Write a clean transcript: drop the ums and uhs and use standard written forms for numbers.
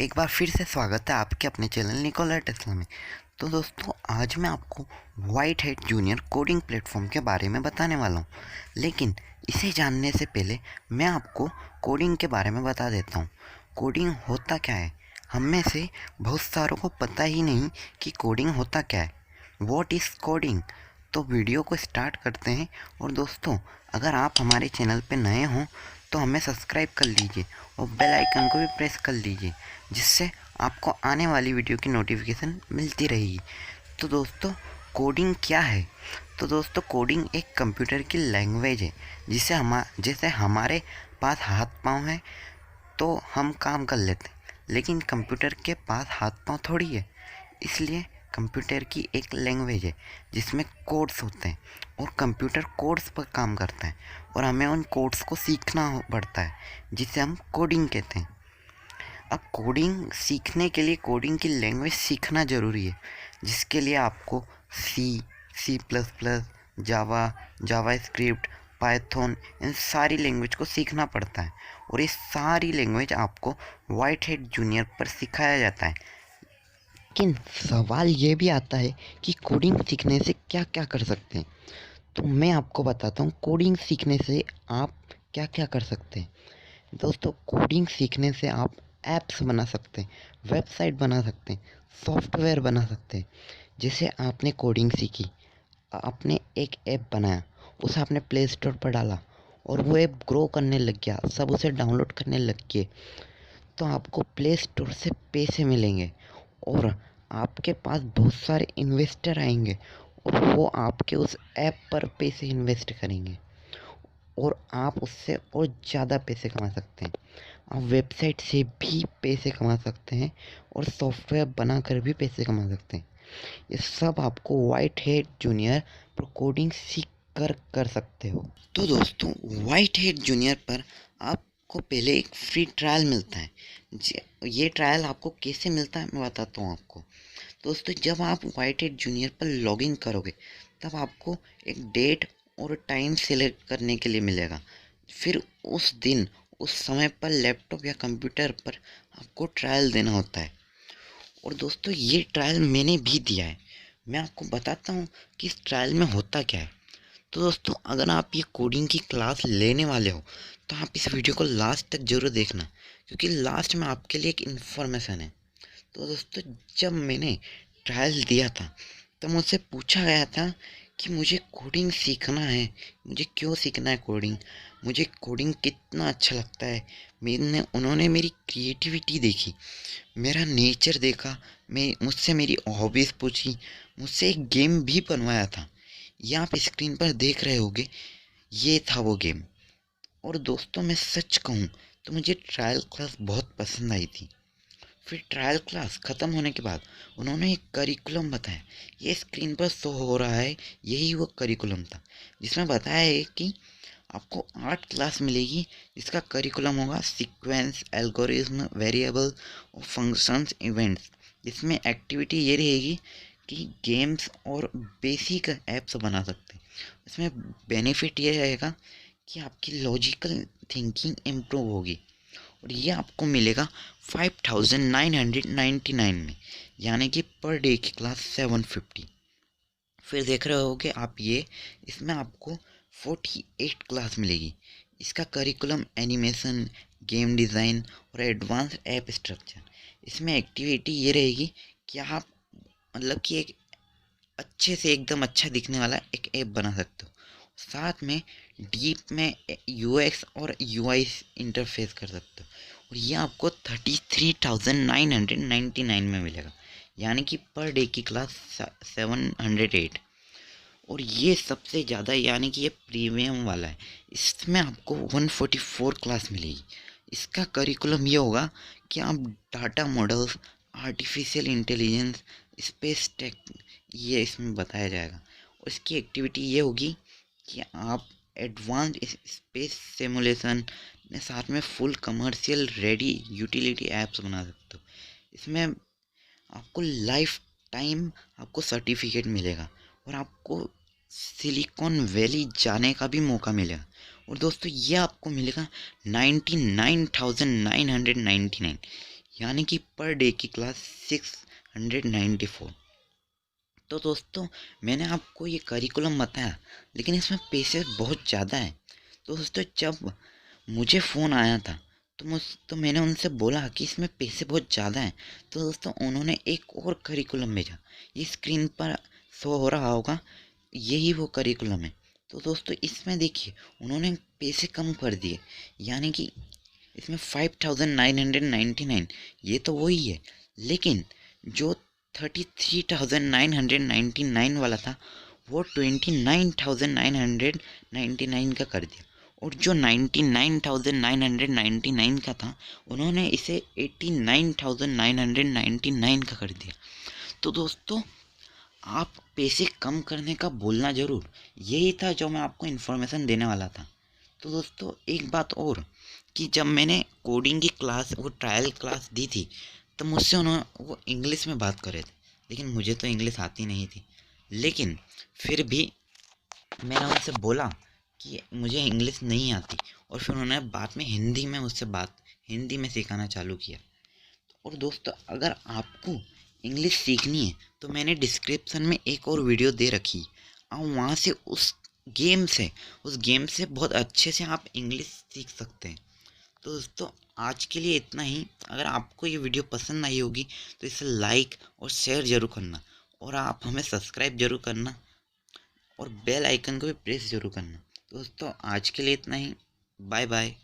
एक बार फिर से स्वागत है आपके अपने चैनल निकोला टेस्ला में। तो दोस्तों, आज मैं आपको white head junior coding platform के बारे में बताने वाला हूँ। लेकिन इसे जानने से पहले मैं आपको कोडिंग के बारे में बता देता हूँ। कोडिंग होता क्या है? हम में से बहुत सारों को पता ही नहीं कि कोडिंग होता क्या है। What is coding? तो वीडियो को स्टार्ट करते हैं। और दोस्तों, अगर आप हमारे चैनल पर नए हों तो हमें सब्सक्राइब कर लीजिए और बेल आइकन को भी प्रेस कर लीजिए, जिससे आपको आने वाली वीडियो की नोटिफिकेशन मिलती रहेगी। तो दोस्तों, कोडिंग क्या है? तो दोस्तों, कोडिंग एक कंप्यूटर की लैंग्वेज है जैसे हमारे पास हाथ पाँव है तो हम काम कर लेते हैं, लेकिन कंप्यूटर के पास हाथ पाँव थोड़ी है। इसलिए कंप्यूटर की एक लैंग्वेज है जिसमें कोड्स होते हैं और कंप्यूटर कोड्स पर काम करता है और हमें उन कोड्स को सीखना पड़ता है, जिसे हम कोडिंग कहते हैं। अब कोडिंग सीखने के लिए कोडिंग की लैंग्वेज सीखना ज़रूरी है, जिसके लिए आपको सी प्लस प्लस, जावा स्क्रिप्ट, पाइथन, इन सारी लैंग्वेज को सीखना पड़ता है। और ये सारी लैंग्वेज आपको वाइट हेड जूनियर पर सिखाया जाता है। लेकिन सवाल ये भी आता है कि कोडिंग सीखने से क्या क्या कर सकते हैं। तो मैं आपको बताता हूँ कोडिंग सीखने से आप क्या क्या कर सकते हैं। दोस्तों, कोडिंग सीखने से आप ऐप्स बना सकते हैं, वेबसाइट बना सकते हैं, सॉफ्टवेयर बना सकते हैं। जैसे आपने कोडिंग सीखी, आपने एक ऐप बनाया, उसे आपने प्ले स्टोर पर डाला और वो ऐप ग्रो करने लग गया, सब उसे डाउनलोड करने लग गए, तो आपको प्ले स्टोर से पैसे मिलेंगे और आपके पास बहुत सारे इन्वेस्टर आएंगे और वो आपके उस ऐप पर पैसे इन्वेस्ट करेंगे और आप उससे और ज़्यादा पैसे कमा सकते हैं। आप वेबसाइट से भी पैसे कमा सकते हैं और सॉफ्टवेयर बनाकर भी पैसे कमा सकते हैं। ये सब आपको वाइट हेड जूनियर पर कोडिंग सीख कर सकते हो। तो दोस्तों, वाइट हेड जूनियर पर आपको पहले एक फ्री ट्रायल मिलता है। ये ट्रायल आपको कैसे मिलता है मैं बताता हूँ आपको। दोस्तों, जब आप वाइट हेड जूनियर पर लॉगिन करोगे तब आपको एक डेट और टाइम सेलेक्ट करने के लिए मिलेगा। फिर उस दिन उस समय पर लैपटॉप या कंप्यूटर पर आपको ट्रायल देना होता है। और दोस्तों, ये ट्रायल मैंने भी दिया है। मैं आपको बताता हूँ कि इस ट्रायल में होता क्या है। तो दोस्तों, अगर आप ये कोडिंग की क्लास लेने वाले हो तो आप इस वीडियो को लास्ट तक ज़रूर देखना, क्योंकि लास्ट में आपके लिए एक इन्फॉर्मेशन है। तो दोस्तों, जब मैंने ट्रायल दिया था तो मुझसे पूछा गया था कि मुझे कोडिंग सीखना है, मुझे क्यों सीखना है कोडिंग, मुझे कोडिंग कितना अच्छा लगता है। उन्होंने मेरी क्रिएटिविटी देखी, मेरा नेचर देखा, मुझसे मेरी हॉबीज़ पूछी, मुझसे एक गेम भी बनवाया था। ये आप स्क्रीन पर देख रहे होगे, ये था वो गेम। और दोस्तों, मैं सच कहूँ तो मुझे ट्रायल क्लास बहुत पसंद आई थी। फिर ट्रायल क्लास ख़त्म होने के बाद उन्होंने एक करिकुलम बताया। ये स्क्रीन पर शो हो रहा है, यही वो करिकुलम था जिसमें बताया है कि आपको 8 क्लास मिलेगी, जिसका करिकुलम होगा सीक्वेंस, एल्गोरिज्म, वेरिएबल और फंक्शंस, इवेंट्स। इसमें एक्टिविटी ये रहेगी कि गेम्स और बेसिक ऐप्स बना सकते हैं। इसमें बेनिफिट ये रहेगा कि आपकी लॉजिकल थिंकिंग इम्प्रूव होगी और ये आपको मिलेगा 5999 में, यानी कि पर डे की क्लास 750। फिर देख रहे होगे आप इसमें आपको 48 क्लास मिलेगी। इसका करिकुलम एनिमेशन, गेम डिज़ाइन और एडवांस ऐप स्ट्रक्चर। इसमें एक्टिविटी ये रहेगी कि आप मतलब कि एक अच्छे से एकदम अच्छा दिखने वाला एक ऐप बना सकते हो। साथ में डीप में यूएक्स और यूआई इंटरफेस कर सकते हो और ये आपको 33,999 में मिलेगा, यानी कि पर डे की क्लास 708। और ये सबसे ज़्यादा, यानी कि ये प्रीमियम वाला है, इसमें आपको 144 क्लास मिलेगी। इसका करिकुलम ये होगा कि आप data models, artificial intelligence, space tech, ये इसमें बताया जाएगा। और इसकी एक्टिविटी ये होगी कि आप एडवांस स्पेस सिमुलेशन, साथ में full commercial ready utility apps बना सकते हो। इसमें आपको लाइफ टाइम आपको सर्टिफिकेट मिलेगा और आपको सिलिकॉन वैली जाने का भी मौका मिलेगा। और दोस्तों, ये आपको मिलेगा 99,999, यानी कि पर डे की क्लास 694। तो दोस्तों मैंने आपको ये करिकुलम बताया, लेकिन इसमें पैसे बहुत ज़्यादा है। तो दोस्तों जब मुझे फ़ोन आया था तो मैंने उनसे बोला कि इसमें पैसे बहुत ज़्यादा हैं। तो दोस्तों उन्होंने एक और करिकुलम भेजा, ये स्क्रीन पर शो हो रहा होगा, यही वो करिकुलम है। तो दोस्तों इसमें देखिए उन्होंने पैसे कम कर दिए, यानी कि इसमें 5999, ये तो वही है, लेकिन जो 33,999 वाला था वो 29,999 का कर दिया, और जो 99,999 का था उन्होंने इसे 89,999 का कर दिया। तो दोस्तों आप पैसे कम करने का बोलना ज़रूर, यही था जो मैं आपको इन्फॉर्मेशन देने वाला था। तो दोस्तों एक बात और, कि जब मैंने कोडिंग की क्लास, वो ट्रायल क्लास दी थी, तब मुझसे उन्होंने वो इंग्लिश में बात कर रहे थे, लेकिन मुझे तो इंग्लिश आती नहीं थी। लेकिन फिर भी मैंने उनसे बोला कि मुझे इंग्लिश नहीं आती, और फिर उन्होंने बाद में हिंदी में सिखाना चालू किया। और दोस्तों अगर आपको इंग्लिश सीखनी है तो मैंने डिस्क्रिप्शन में एक और वीडियो दे रखी, आप वहाँ से उस गेम से बहुत अच्छे से आप इंग्लिश सीख सकते हैं। तो दोस्तों आज के लिए इतना ही। अगर आपको ये वीडियो पसंद आई होगी तो इसे लाइक और शेयर ज़रूर करना, और आप हमें सब्सक्राइब ज़रूर करना, और बेल आइकन को भी प्रेस ज़रूर करना। दोस्तों आज के लिए इतना ही। Bye bye.